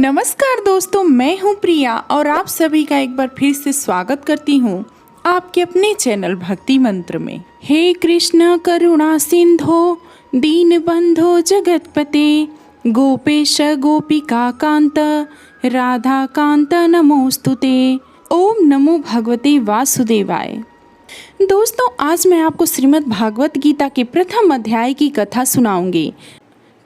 नमस्कार दोस्तों, मैं हूं प्रिया और आप सभी का एक बार फिर से स्वागत करती हूं आपके अपने चैनल भक्ति मंत्र में। हे कृष्ण करुणा सिंधो दीन बंधो जगतपते गोपेश गोपिका कांत राधा कांत नमोस्तुते। ओम नमो भगवते वासुदेवाय। दोस्तों, आज मैं आपको श्रीमद् भागवत गीता के प्रथम अध्याय की कथा सुनाऊंगी।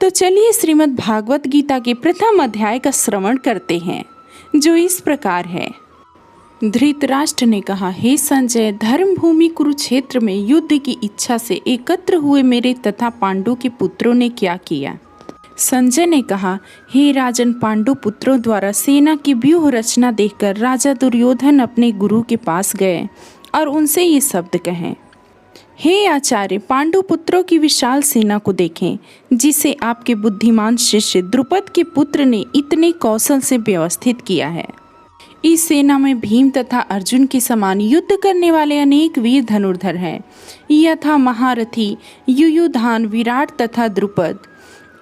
तो चलिए श्रीमद् भागवत गीता के प्रथम अध्याय का श्रवण करते हैं, जो इस प्रकार है। धृतराष्ट्र ने कहा, हे संजय, धर्म भूमि कुरुक्षेत्र में युद्ध की इच्छा से एकत्र हुए मेरे तथा पांडु के पुत्रों ने क्या किया। संजय ने कहा, हे राजन, पांडु पुत्रों द्वारा सेना की व्यूह रचना देखकर राजा दुर्योधन अपने गुरु के पास गए और उनसे ये शब्द कहें, हे आचार्य, पांडु पुत्रों की विशाल सेना को देखें, जिसे आपके बुद्धिमान शिष्य द्रुपद के पुत्र ने इतने कौशल से व्यवस्थित किया है। इस सेना में भीम तथा अर्जुन के समान युद्ध करने वाले अनेक वीर धनुर्धर हैं, यथा महारथी युयुधान, विराट तथा द्रुपद।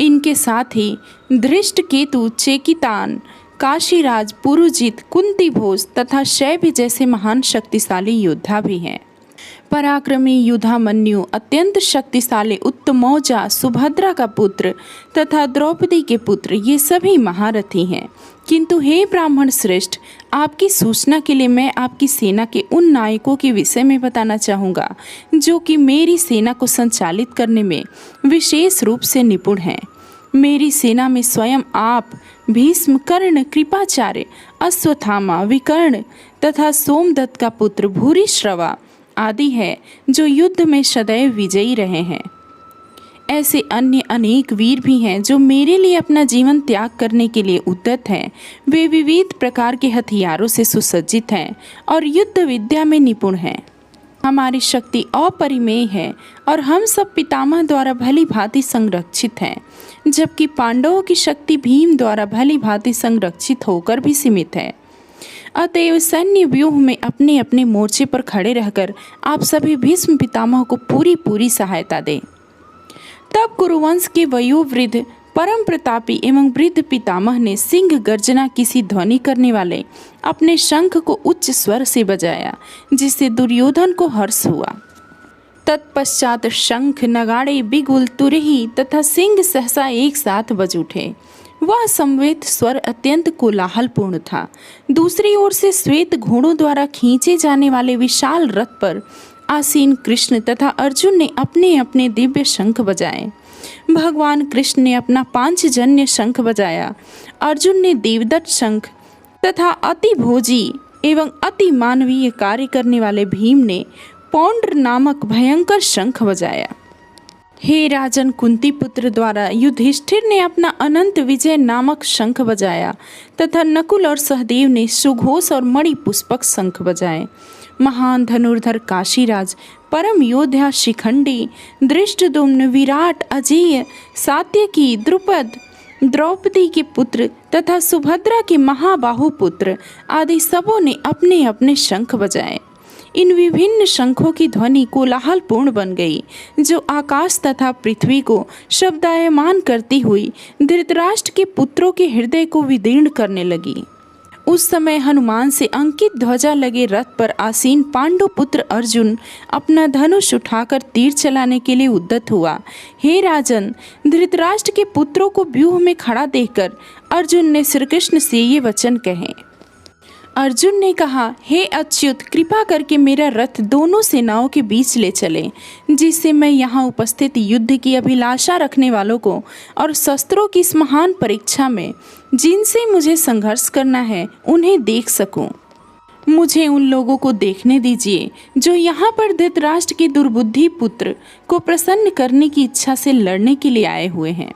इनके साथ ही धृष्टकेतु, चेकितान, काशीराज, पुरुजित, कुंतीभोज तथा शैब्य जैसे महान शक्तिशाली योद्धा भी हैं। पराक्रमी युधामन्यु, अत्यंत शक्तिशाली उत्तमौजा, सुभद्रा का पुत्र तथा द्रौपदी के पुत्र, ये सभी महारथी हैं। किंतु हे ब्राह्मण श्रेष्ठ, आपकी सूचना के लिए मैं आपकी सेना के उन नायकों के विषय में बताना चाहूँगा जो कि मेरी सेना को संचालित करने में विशेष रूप से निपुण हैं। मेरी सेना में स्वयं आप, भीष्म, कर्ण, कृपाचार्य, अश्वत्थामा, विकर्ण तथा सोमदत्त का पुत्र भूरिश्रवा आदि है, जो युद्ध में सदैव विजयी रहे हैं। ऐसे अन्य अनेक वीर भी हैं जो मेरे लिए अपना जीवन त्याग करने के लिए उद्यत हैं। वे विविध प्रकार के हथियारों से सुसज्जित हैं और युद्ध विद्या में निपुण हैं। हमारी शक्ति अपरिमेय है और हम सब पितामह द्वारा भली भांति संरक्षित हैं, जबकि पांडवों की शक्ति भीम द्वारा भली भांति संरक्षित होकर भी सीमित है। अतएव सैन्य व्यूह में अपने अपने मोर्चे पर खड़े रहकर आप सभी भीष्म पितामह को पूरी सहायता दें। तब कुरुवंश के वयोवृद्ध, परम प्रतापी एवं वृद्ध पितामह ने सिंह गर्जना किसी ध्वनि करने वाले अपने शंख को उच्च स्वर से बजाया, जिससे दुर्योधन को हर्ष हुआ। तत्पश्चात शंख, नगाड़े, बिगुल, तुरही तथा सिंह सहसा एक साथ बज उठे। वह संवेद स्वर अत्यंत कोलाहलपूर्ण था। दूसरी ओर से श्वेत घोड़ों द्वारा खींचे जाने वाले विशाल रथ पर आसीन कृष्ण तथा अर्जुन ने अपने अपने दिव्य शंख बजाए। भगवान कृष्ण ने अपना पांचजन्य शंख बजाया, अर्जुन ने देवदत्त शंख तथा अति भोजी एवं अति मानवीय कार्य करने वाले भीम ने पौंड्र नामक भयंकर शंख बजाया। हे राजन, कुंती पुत्र द्वारा युधिष्ठिर ने अपना अनंत विजय नामक शंख बजाया तथा नकुल और सहदेव ने सुघोष और मणि पुष्पक शंख बजाए। महान धनुर्धर काशीराज, परम योद्धा शिखंडी, धृष्टद्युम्न, विराट, अजेय, सात्यकी, द्रुपद, द्रौपदी के पुत्र तथा सुभद्रा के महाबाहु पुत्र आदि सबों ने अपने अपने शंख बजाए। इन विभिन्न शंखों की ध्वनि कोलाहलपूर्ण बन गई, जो आकाश तथा पृथ्वी को शब्दायमान करती हुई धृतराष्ट्र के पुत्रों के हृदय को विदीर्ण करने लगी। उस समय हनुमान से अंकित ध्वजा लगे रथ पर आसीन पांडु पुत्र अर्जुन अपना धनुष उठाकर तीर चलाने के लिए उद्यत हुआ। हे राजन, धृतराष्ट्र के पुत्रों को व्यूह में खड़ा देखकर अर्जुन ने श्री कृष्ण से ये वचन कहे। अर्जुन ने कहा, हे अच्युत, कृपा करके मेरा रथ दोनों सेनाओं के बीच ले चले, जिससे मैं यहाँ उपस्थित युद्ध की अभिलाषा रखने वालों को और शस्त्रों की इस महान परीक्षा में जिनसे मुझे संघर्ष करना है, उन्हें देख सकूं। मुझे उन लोगों को देखने दीजिए जो यहाँ पर धृतराष्ट्र के दुर्बुद्धि पुत्र को प्रसन्न करने की इच्छा से लड़ने के लिए आए हुए हैं।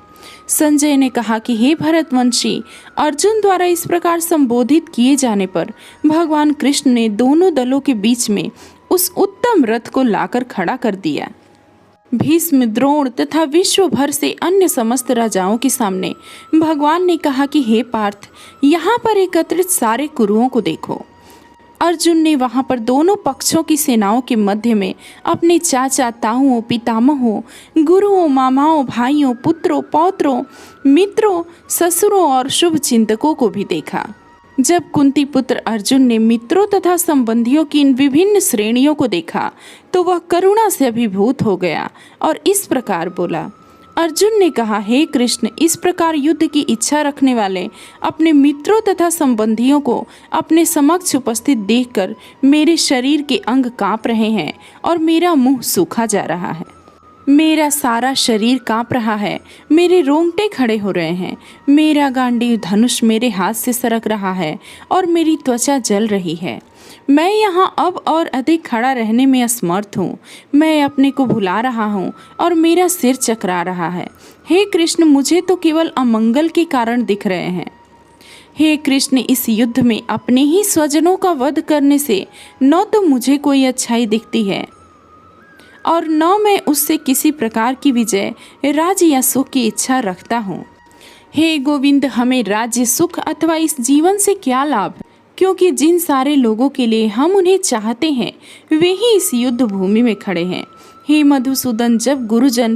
संजय ने कहा कि हे भरतवंशी, अर्जुन द्वारा इस प्रकार संबोधित किए जाने पर भगवान कृष्ण ने दोनों दलों के बीच में उस उत्तम रथ को लाकर खड़ा कर दिया। भीष्म, द्रोण तथा विश्व भर से अन्य समस्त राजाओं के सामने भगवान ने कहा कि हे पार्थ, यहाँ पर एकत्रित सारे कुरुओं को देखो। अर्जुन ने वहां पर दोनों पक्षों की सेनाओं के मध्य में अपने चाचा, ताऊओं, पितामहों, गुरुओं, मामाओं, भाइयों, पुत्रों, पौत्रों, मित्रों, ससुरों और शुभ चिंतकों को भी देखा। जब कुंती पुत्र अर्जुन ने मित्रों तथा संबंधियों की इन विभिन्न श्रेणियों को देखा तो वह करुणा से अभिभूत हो गया और इस प्रकार बोला। अर्जुन ने कहा, हे कृष्ण, इस प्रकार युद्ध की इच्छा रखने वाले अपने मित्रों तथा संबंधियों को अपने समक्ष उपस्थित देखकर मेरे शरीर के अंग कांप रहे हैं और मेरा मुंह सूखा जा रहा है। मेरा सारा शरीर कांप रहा है, मेरे रोंगटे खड़े हो रहे हैं, मेरा गांडीव धनुष मेरे हाथ से सरक रहा है और मेरी त्वचा जल रही है। मैं यहाँ अब और अधिक खड़ा रहने में असमर्थ हूँ। मैं अपने को भुला रहा हूँ और मेरा सिर चकरा रहा है। हे कृष्ण, मुझे तो केवल अमंगल के कारण दिख रहे हैं। हे कृष्ण, इस युद्ध में अपने ही स्वजनों का वध करने से न तो मुझे कोई अच्छाई दिखती है और न मैं उससे किसी प्रकार की विजय, राज्य या सुख की इच्छा रखता हूँ। हे गोविंद, हमें राज्य, सुख अथवा इस जीवन से क्या लाभ, क्योंकि जिन सारे लोगों के लिए हम उन्हें चाहते हैं वे ही इस युद्ध भूमि में खड़े हैं। हे मधुसूदन, जब गुरुजन,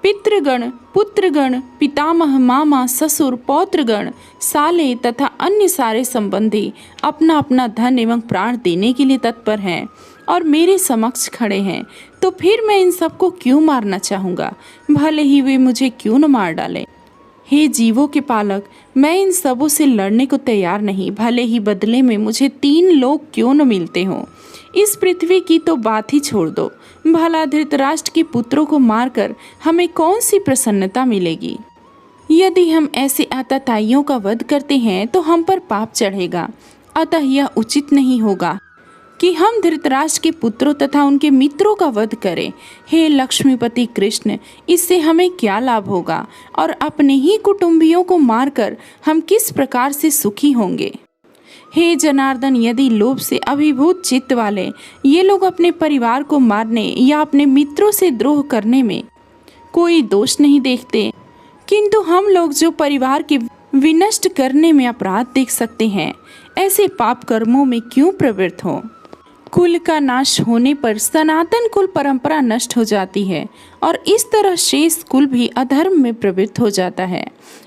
पितृगण, पुत्रगण, पितामह, मामा, ससुर, पौत्रगण, साले तथा अन्य सारे संबंधी अपना अपना धन एवं प्राण देने के लिए तत्पर हैं और मेरे समक्ष खड़े हैं, तो फिर मैं इन सबको क्यों मारना चाहूँगा, भले ही वे मुझे क्यों न मार डालें। हे जीवों के पालक, मैं इन सबों से लड़ने को तैयार नहीं, भले ही बदले में मुझे 3 लोग क्यों न मिलते हों। इस पृथ्वी की तो बात ही छोड़ दो, भला धृतराष्ट्र के पुत्रों को मारकर हमें कौन सी प्रसन्नता मिलेगी। यदि हम ऐसे आतताइयों का वध करते हैं तो हम पर पाप चढ़ेगा, अतः यह उचित नहीं होगा कि हम धृतराष्ट्र के पुत्रों तथा उनके मित्रों का वध करें। हे लक्ष्मीपति कृष्ण, इससे हमें क्या लाभ होगा और अपने ही कुटुंबियों को मारकर हम किस प्रकार से सुखी होंगे। हे जनार्दन, यदि लोभ से अभिभूत चित्त वाले ये लोग अपने परिवार को मारने या अपने मित्रों से द्रोह करने में कोई दोष नहीं देखते, किंतु हम लोग जो परिवार के विनष्ट करने में अपराध देख सकते हैं, ऐसे पाप कर्मों में क्यों प्रवृत्त हो। कुल का नाश होने पर सनातन कुल परंपरा नष्ट हो जाती है और इस तरह शेष कुल भी अधर्म में प्रवृत्त हो जाता है।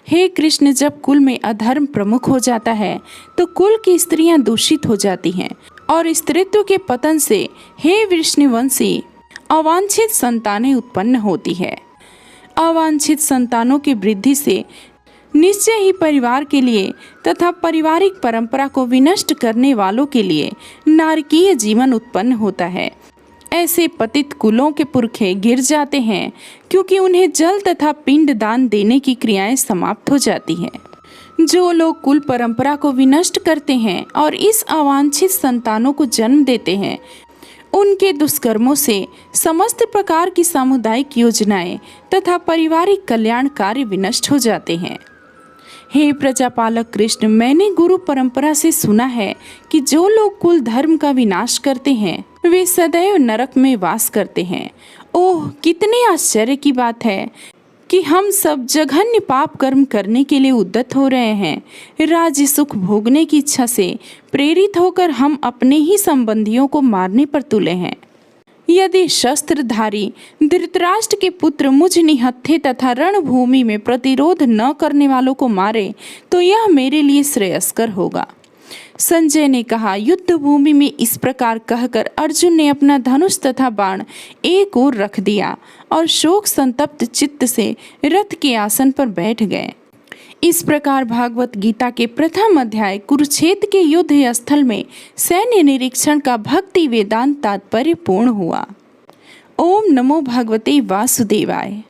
हे कृष्ण, जब कुल में अधर्म प्रमुख हो जाता है तो कुल की स्त्रियां दूषित हो जाती हैं और स्त्रीत्व के पतन से हे विष्णुवंशी अवांछित संतानें उत्पन्न होती है। अवांछित संतानों की वृद्धि से निश्चय ही परिवार के लिए तथा पारिवारिक परंपरा को विनष्ट करने वालों के लिए नारकीय जीवन उत्पन्न होता है। ऐसे पतित कुलों के पुरखे गिर जाते हैं क्योंकि उन्हें जल तथा पिंड दान देने की क्रियाएं समाप्त हो जाती हैं। जो लोग कुल परंपरा को विनष्ट करते हैं और इस अवांछित संतानों को जन्म देते हैं, उनके दुष्कर्मों से समस्त प्रकार की सामुदायिक योजनाएं तथा पारिवारिक कल्याण कार्य विनष्ट हो जाते हैं। हे प्रजापालक कृष्ण, मैंने गुरु परंपरा से सुना है कि जो लोग कुल धर्म का विनाश करते हैं वे सदैव नरक में वास करते हैं। ओह, कितने आश्चर्य की बात है कि हम सब जघन्य पाप कर्म करने के लिए उद्यत हो रहे हैं। राज्य सुख भोगने की इच्छा से प्रेरित होकर हम अपने ही संबंधियों को मारने पर तुले हैं। यदि शस्त्रधारी धृतराष्ट्र के पुत्र मुझ निहत्थे तथा रणभूमि में प्रतिरोध न करने वालों को मारे तो यह मेरे लिए श्रेयस्कर होगा। संजय ने कहा। युद्ध भूमि में इस प्रकार कहकर अर्जुन ने अपना धनुष तथा बाण एक ओर रख दिया और शोक संतप्त चित्त से रथ के आसन पर बैठ गए। इस प्रकार भागवत गीता के प्रथम अध्याय कुरुक्षेत्र के युद्ध स्थल में सैन्य निरीक्षण का भक्ति वेदांत तात्पर्य पूर्ण हुआ। ओम नमो भगवते वासुदेवाय।